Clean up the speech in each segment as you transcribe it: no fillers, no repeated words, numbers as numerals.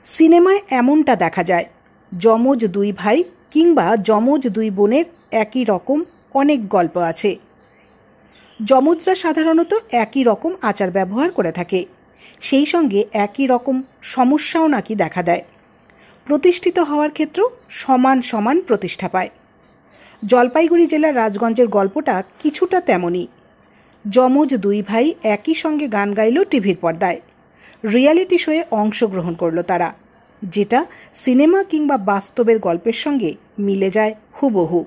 সিনেমায় এমনটা দেখা যায়, যমজ দুই ভাই কিংবা যমজ দুই বোনের একই রকম অনেক গল্প আছে। যমজরা সাধারণত একই রকম আচার ব্যবহার করে থাকে, সেই সঙ্গে একই রকম সমস্যাও নাকি দেখা দেয়। প্রতিষ্ঠিত হওয়ার ক্ষেত্রেও সমান সমান প্রতিষ্ঠা পায়। জলপাইগুড়ি জেলার রাজগঞ্জের গল্পটা কিছুটা তেমনই। যমজ দুই ভাই একই সঙ্গে গান গাইল টিভির পর্দায়। রিয়ালিটি শোয়ে অংশগ্রহণ করল তারা, যেটা সিনেমা কিংবা বাস্তবের গল্পের সঙ্গে মিলে যায় হুবহু।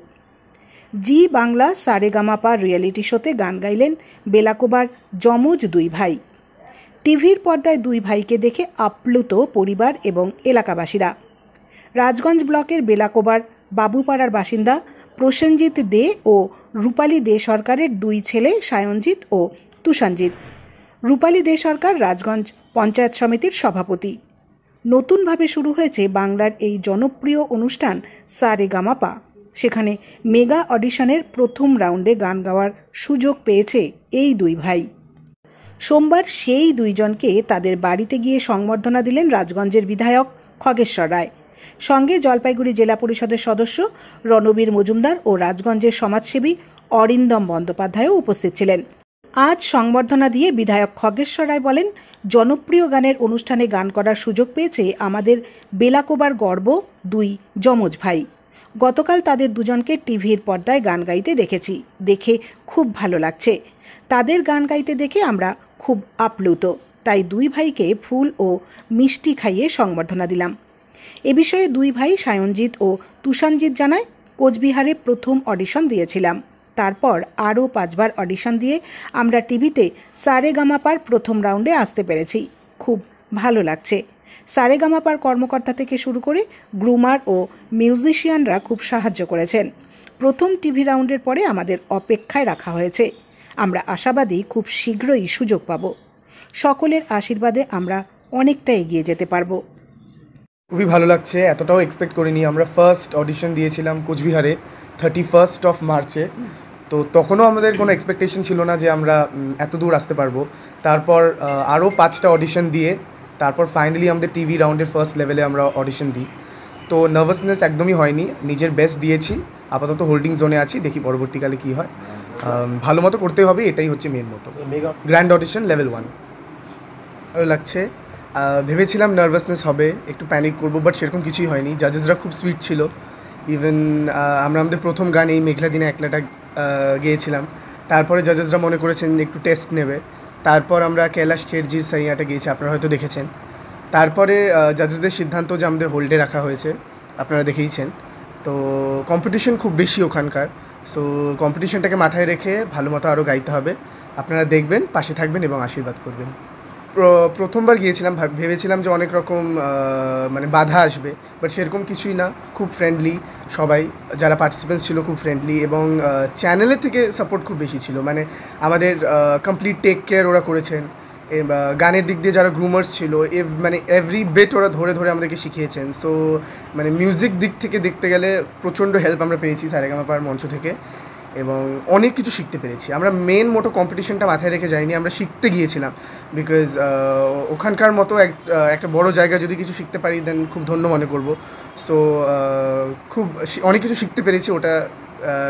জি বাংলা সারেগামাপা রিয়ালিটি শোতে গান গাইলেন বেলাকোবার যমজ দুই ভাই। টিভির পর্দায় দুই ভাইকে দেখে আপ্লুত পরিবার এবং এলাকাবাসীরা। রাজগঞ্জ ব্লকের বেলাকোবার বাবুপাড়ার বাসিন্দা প্রসেনজিৎ দে ও রূপালী দে সরকারের দুই ছেলে সায়নজিৎ ও তুষানজিৎ। রূপালী দে সরকার রাজগঞ্জ পঞ্চায়েত সমিতির সভাপতি। নতুনভাবে শুরু হয়েছে বাংলার এই জনপ্রিয় অনুষ্ঠান সারেগামাপা। সেখানে মেগা অডিশনের প্রথম রাউন্ডে গান গাওয়ার সুযোগ পেয়েছে এই দুই ভাই। সোমবার সেই দুইজনকে তাদের বাড়িতে গিয়ে সংবর্ধনা দিলেন রাজগঞ্জের বিধায়ক খগেশ্বর রায়। সঙ্গে জলপাইগুড়ি জেলা পরিষদের সদস্য রণবীর মজুমদার ও রাজগঞ্জের সমাজসেবী অরিন্দম বন্দ্যোপাধ্যায়ও উপস্থিত ছিলেন। আজ সংবর্ধনা দিয়ে বিধায়ক খগেশ্বর রায় বলেন, জনপ্রিয় গানের অনুষ্ঠানে গান করার সুযোগ পেয়েছে আমাদের বেলাকোবার গর্ব দুই যমজ ভাই। গতকাল তাদের দুজনকে টিভির পর্দায় গান গাইতে দেখেছি, দেখে খুব ভালো লাগছে। তাদের গান গাইতে দেখে আমরা খুব আপ্লুত, তাই দুই ভাইকে ফুল ও মিষ্টি খাইয়ে সংবর্ধনা দিলাম। এ বিষয়ে দুই ভাই সায়নজিৎ ও তুষানজিৎ জানায়, কোচবিহারে প্রথম অডিশন দিয়েছিলাম, তারপর আরও 5 বার অডিশন দিয়ে আমরা টিভিতে সারেগামাপার প্রথম রাউন্ডে আসতে পেরেছি। খুব ভালো লাগছে। সারেগামাপার কর্মকর্তা থেকে শুরু করে গ্রুমার ও মিউজিশিয়ানরা খুব সাহায্য করেছেন। প্রথম টিভি রাউন্ডের পরে আমাদের অপেক্ষায় রাখা হয়েছে। আমরা আশাবাদী খুব শীঘ্রই সুযোগ পাব। সকলের আশীর্বাদে আমরা অনেকটা এগিয়ে যেতে পারবো। খুবই ভালো লাগছে, এতটাও এক্সপেক্ট করিনি। আমরা ফার্স্ট অডিশন দিয়েছিলাম কোচবিহারে 31 মার্চে। তো তখনও আমাদের কোনো এক্সপেকটেশন ছিল না যে আমরা এত দূর আসতে পারবো। তারপর আরও 5টা অডিশন দিয়ে তারপর ফাইনালি আমাদের টিভি রাউন্ডের ফার্স্ট লেভেলে আমরা অডিশন দিই। তো নার্ভাসনেস একদমই হয়নি, নিজের বেস্ট দিয়েছি। আপাতত হোল্ডিং জোনে আছি, দেখি পরবর্তীকালে কী হয়। ভালো মতো করতে হবে, এটাই হচ্ছে মেন মোটো। গ্র্যান্ড অডিশন লেভেল 1 ভালো লাগছে। ভেবেছিলাম নার্ভাসনেস হবে, একটু প্যানিক করবো, বাট সেরকম কিছুই হয়নি। জাজেসরা খুব সুইট ছিল। ইভেন আমরা আমাদের প্রথম গান এই মেঘলা দিনে একলাটা গেয়েছিলাম। তারপরে জাজেসরা মনে করেছেন একটু টেস্ট নেবে। তারপর আমরা কৈলাশ খেরজির সাইয়াটা গিয়েছি, আপনারা হয়তো দেখেছেন। তারপরে জাজেসদের সিদ্ধান্ত যে আমাদের হোল্ডে রাখা হয়েছে, আপনারা দেখেইছেন। তো কম্পিটিশন খুব বেশি ওখানকার। সো কম্পিটিশনটাকে মাথায় রেখে ভালো মতো আরও গাইতে হবে। আপনারা দেখবেন, পাশে থাকবেন এবং আশীর্বাদ করবেন। প্রথমবার গিয়েছিলাম, ভেবেছিলাম যে অনেক রকম মানে বাধা আসবে, বাট সেরকম কিছুই না। খুব ফ্রেন্ডলি সবাই, যারা পার্টিসিপেন্টস ছিল খুব ফ্রেন্ডলি, এবং চ্যানেলের থেকে সাপোর্ট খুব বেশি ছিল। মানে আমাদের কমপ্লিট টেক কেয়ার ওরা করেছেন। গানের দিক দিয়ে যারা গ্রুমার্স ছিল, মানে এভরি বেট ওরা ধরে ধরে আমাদেরকে শিখিয়েছেন। সো মানে মিউজিক দিক থেকে দেখতে গেলে প্রচণ্ড হেল্প আমরা পেয়েছি সারেগামাপার মঞ্চ থেকে, এবং অনেক কিছু শিখতে পেরেছি। আমরা মেন মোটো কম্পিটিশনটা মাথায় রেখে যাইনি, আমরা শিখতে গিয়েছিলাম। বিকজ ওখানকার মতো একটা বড় জায়গায় যদি কিছু শিখতে পারি, দেন খুব ধন্য মনে করব। সো খুব অনেক কিছু শিখতে পেরেছি, ওটা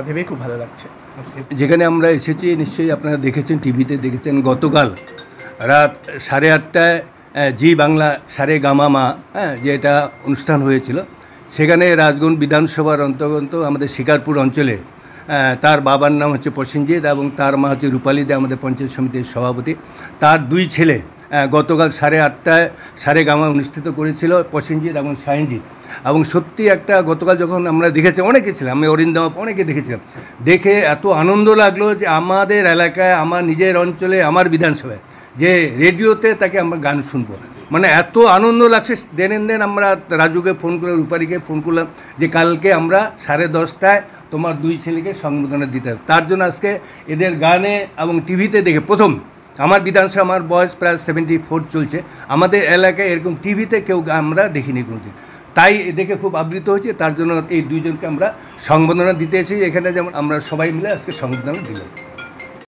ভেবেই খুব ভালো লাগছে। যেখানে আমরা এসেছি নিশ্চয়ই আপনারা দেখেছেন, টিভিতে দেখেছেন, গতকাল রাত 8:30টায় জি বাংলা সারেগামামা যে এটা অনুষ্ঠান হয়েছিল, সেখানে রাজগঞ্জ বিধানসভার অন্তর্গত আমাদের শিকারপুর অঞ্চলে তার বাবার নাম হচ্ছে প্রসেনজিৎ এবং তার মা হচ্ছে রূপালী দে, আমাদের পঞ্চায়েত সমিতির সভাপতি। তার দুই ছেলে গতকাল 8:30টায় সারেগামা অনুষ্ঠিত করেছিল, প্রসেনজিৎ এবং সায়নজিৎ। এবং সত্যি একটা গতকাল যখন আমরা দেখেছি, অনেকে ছিলাম, আমি অরিন্দম অনেকে দেখেছিলাম, দেখে এত আনন্দ লাগলো যে আমাদের এলাকায়, আমার নিজের অঞ্চলে, আমার বিধানসভায় যে রেডিওতে তাকে আমরা গান শুনবো, মানে এত আনন্দ লাগছে। দেন আমরা রাজুকে ফোন করে, রূপালীকে ফোন করলাম যে কালকে আমরা 10:30টায় তোমার দুই ছেলেকে সংবর্ধনা দিতে হবে। তার জন্য আজকে এদের গানে এবং টিভিতে দেখে প্রথম, আমার বিধানসভা, আমার বয়স প্রায় 74 চলছে, আমাদের এলাকায় এরকম টিভিতে কেউ আমরা দেখিনি কোনোদিন। তাই দেখে খুব আবৃত হয়েছে। তার জন্য এই দুইজনকে আমরা সংবর্ধনা দিতে এসেছি এখানে, যেমন আমরা সবাই মিলে আজকে সংবর্ধনা দিলাম।